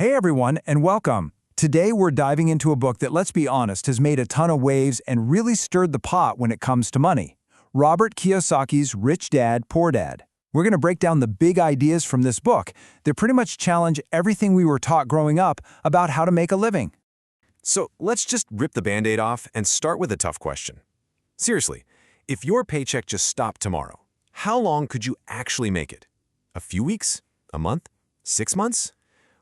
Hey everyone, and welcome. Today we're diving into a book that, let's be honest, has made a ton of waves and really stirred the pot when it comes to money. Robert Kiyosaki's Rich Dad, Poor Dad. We're going to break down the big ideas from this book that pretty much challenge everything we were taught growing up about how to make a living. So let's just rip the Band-Aid off and start with a tough question. Seriously, if your paycheck just stopped tomorrow, how long could you actually make it? A few weeks? A month? 6 months?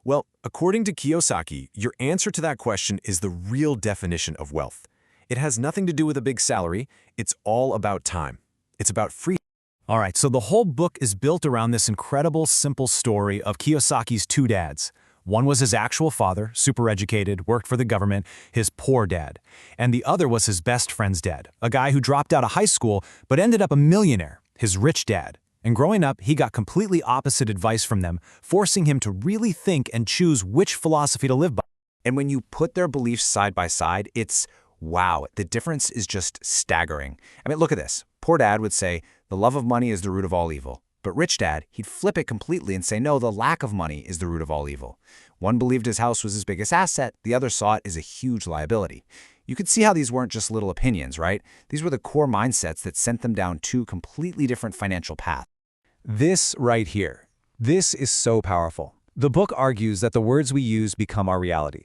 Well, according to Kiyosaki, your answer to that question is the real definition of wealth. It has nothing to do with a big salary. It's all about time. It's about freedom. All right, so the whole book is built around this incredible, simple story of Kiyosaki's two dads. One was his actual father, super educated, worked for the government, his poor dad. And the other was his best friend's dad, a guy who dropped out of high school but ended up a millionaire, his rich dad. And growing up, he got completely opposite advice from them, forcing him to really think and choose which philosophy to live by. And when you put their beliefs side by side, it's wow, the difference is just staggering. I mean, look at this. Poor dad would say, the love of money is the root of all evil. But rich dad, he'd flip it completely and say, no, the lack of money is the root of all evil. One believed his house was his biggest asset, the other saw it as a huge liability. You could see how these weren't just little opinions, right? These were the core mindsets that sent them down two completely different financial paths. This right here, this is so powerful. The book argues that the words we use become our reality.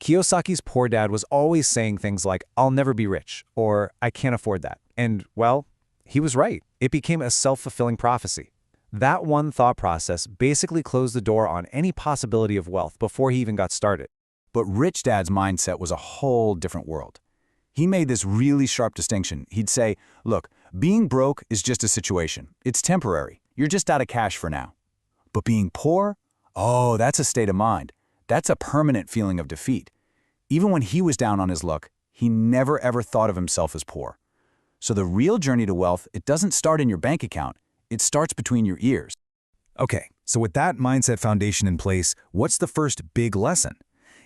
Kiyosaki's poor dad was always saying things like, I'll never be rich, or I can't afford that. And, well, he was right. It became a self-fulfilling prophecy. That one thought process basically closed the door on any possibility of wealth before he even got started. But Rich Dad's mindset was a whole different world. He made this really sharp distinction. He'd say, look, being broke is just a situation. It's temporary. You're just out of cash for now. But being poor? Oh, that's a state of mind. That's a permanent feeling of defeat. Even when he was down on his luck, he never ever thought of himself as poor. So the real journey to wealth, it doesn't start in your bank account. It starts between your ears. Okay, so with that mindset foundation in place, what's the first big lesson?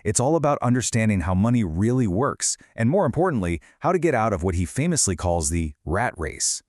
It's all about understanding how money really works, and more importantly, how to get out of what he famously calls the rat race.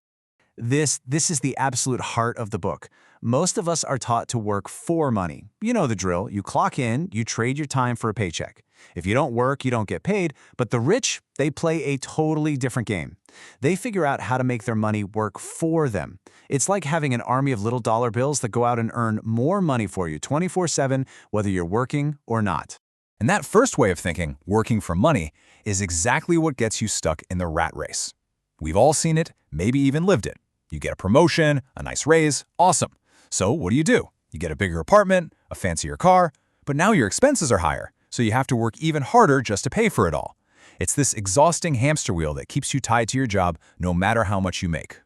This is the absolute heart of the book. Most of us are taught to work for money. You know the drill. You clock in, you trade your time for a paycheck. If you don't work, you don't get paid, but the rich, they play a totally different game. They figure out how to make their money work for them. It's like having an army of little dollar bills that go out and earn more money for you 24/7, whether you're working or not. And that first way of thinking, working for money, is exactly what gets you stuck in the rat race. We've all seen it, maybe even lived it. You get a promotion, a nice raise, awesome. So what do? You get a bigger apartment, a fancier car, but now your expenses are higher, so you have to work even harder just to pay for it all. It's this exhausting hamster wheel that keeps you tied to your job no matter how much you make.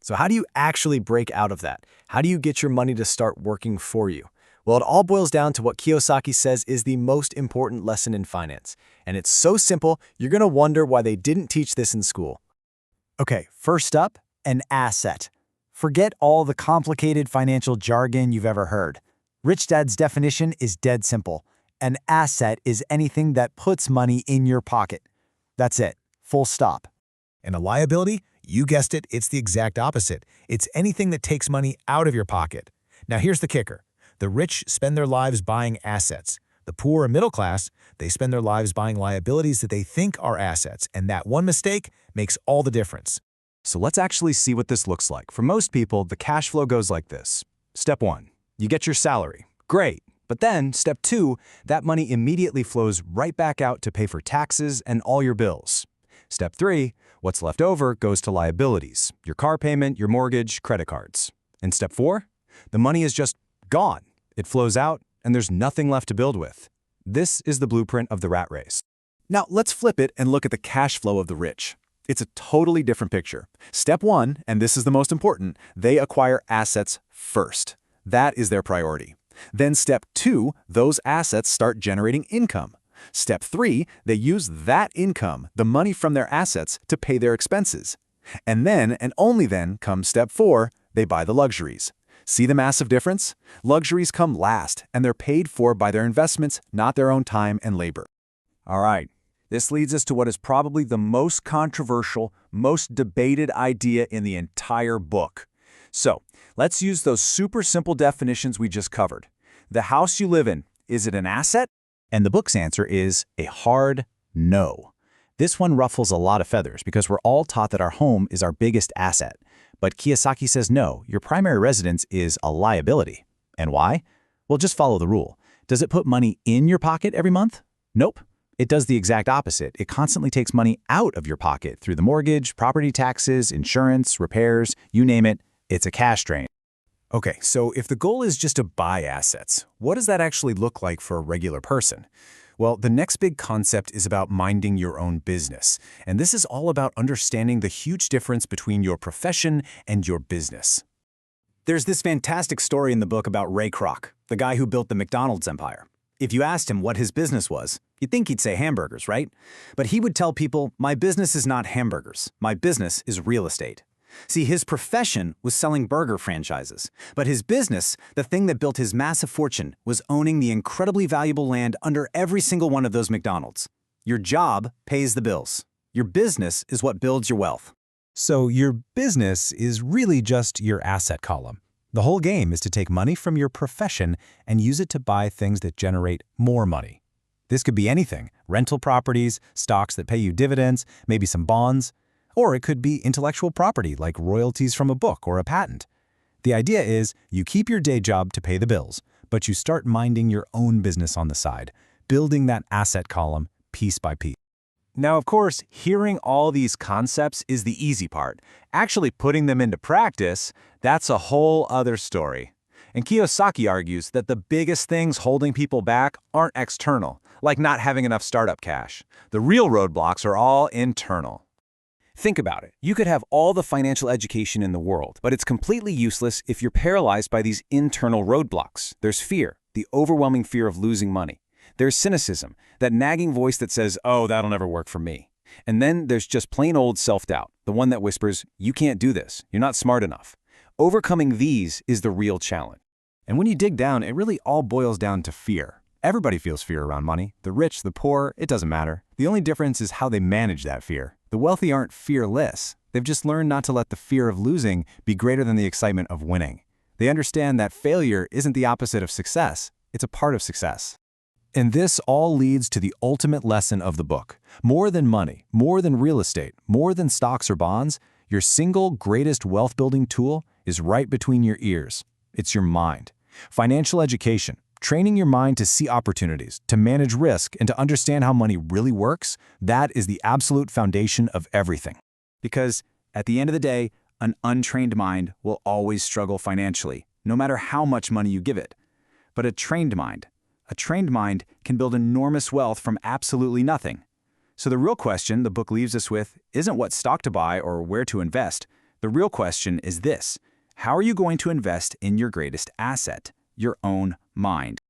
So how do you actually break out of that? How do you get your money to start working for you? Well, it all boils down to what Kiyosaki says is the most important lesson in finance. And it's so simple, you're going to wonder why they didn't teach this in school. Okay, first up, an asset. Forget all the complicated financial jargon you've ever heard. Rich Dad's definition is dead simple. An asset is anything that puts money in your pocket. That's it. Full stop. And a liability? You guessed it, it's the exact opposite. It's anything that takes money out of your pocket. Now here's the kicker. The rich spend their lives buying assets. The poor and middle class, they spend their lives buying liabilities that they think are assets, and that one mistake makes all the difference. So let's actually see what this looks like. For most people, the cash flow goes like this. Step 1, you get your salary. Great. But then, step 2, that money immediately flows right back out to pay for taxes and all your bills. Step 3, what's left over goes to liabilities, your car payment, your mortgage, credit cards. And step 4, the money is just gone. It flows out, and there's nothing left to build with. This is the blueprint of the rat race. Now, let's flip it and look at the cash flow of the rich. It's a totally different picture. Step 1, and this is the most important, they acquire assets first. That is their priority. Then step 2, those assets start generating income. Step 3, they use that income, the money from their assets, to pay their expenses. And then, and only then, comes step 4, they buy the luxuries. See the massive difference? Luxuries come last, and they're paid for by their investments, not their own time and labor. All right. This leads us to what is probably the most controversial, most debated idea in the entire book. So, let's use those super simple definitions we just covered. The house you live in, is it an asset? And the book's answer is a hard no. This one ruffles a lot of feathers because we're all taught that our home is our biggest asset. But Kiyosaki says no, your primary residence is a liability. And why? Well, just follow the rule. Does it put money in your pocket every month? Nope. It does the exact opposite. It constantly takes money out of your pocket through the mortgage, property taxes, insurance, repairs, you name it. It's a cash drain. Okay, so if the goal is just to buy assets, what does that actually look like for a regular person? Well, the next big concept is about minding your own business. And this is all about understanding the huge difference between your profession and your business. There's this fantastic story in the book about Ray Kroc, the guy who built the McDonald's empire. If you asked him what his business was, you'd think he'd say hamburgers, right? But he would tell people, my business is not hamburgers. My business is real estate. See, his profession was selling burger franchises, but his business, the thing that built his massive fortune, was owning the incredibly valuable land under every single one of those McDonald's. Your job pays the bills. Your business is what builds your wealth. So your business is really just your asset column. The whole game is to take money from your profession and use it to buy things that generate more money. This could be anything: rental properties, stocks that pay you dividends, maybe some bonds. Or it could be intellectual property like royalties from a book or a patent. The idea is you keep your day job to pay the bills, but you start minding your own business on the side, building that asset column piece by piece. Now, of course, hearing all these concepts is the easy part. Actually putting them into practice, that's a whole other story. And Kiyosaki argues that the biggest things holding people back aren't external, like not having enough startup cash. The real roadblocks are all internal. Think about it. You could have all the financial education in the world, but it's completely useless if you're paralyzed by these internal roadblocks. There's fear, the overwhelming fear of losing money. There's cynicism, that nagging voice that says, oh, that'll never work for me. And then there's just plain old self-doubt, the one that whispers, you can't do this, you're not smart enough. Overcoming these is the real challenge. And when you dig down, it really all boils down to fear. Everybody feels fear around money. The rich, the poor, it doesn't matter. The only difference is how they manage that fear. The wealthy aren't fearless. They've just learned not to let the fear of losing be greater than the excitement of winning. They understand that failure isn't the opposite of success. It's a part of success. And this all leads to the ultimate lesson of the book. More than money, more than real estate, more than stocks or bonds, your single greatest wealth-building tool is right between your ears. It's your mind. Financial education, training your mind to see opportunities, to manage risk, and to understand how money really works, that is the absolute foundation of everything. Because at the end of the day, an untrained mind will always struggle financially, no matter how much money you give it. But a trained mind can build enormous wealth from absolutely nothing. So the real question the book leaves us with isn't what stock to buy or where to invest. The real question is this: how are you going to invest in your greatest asset, your own mind?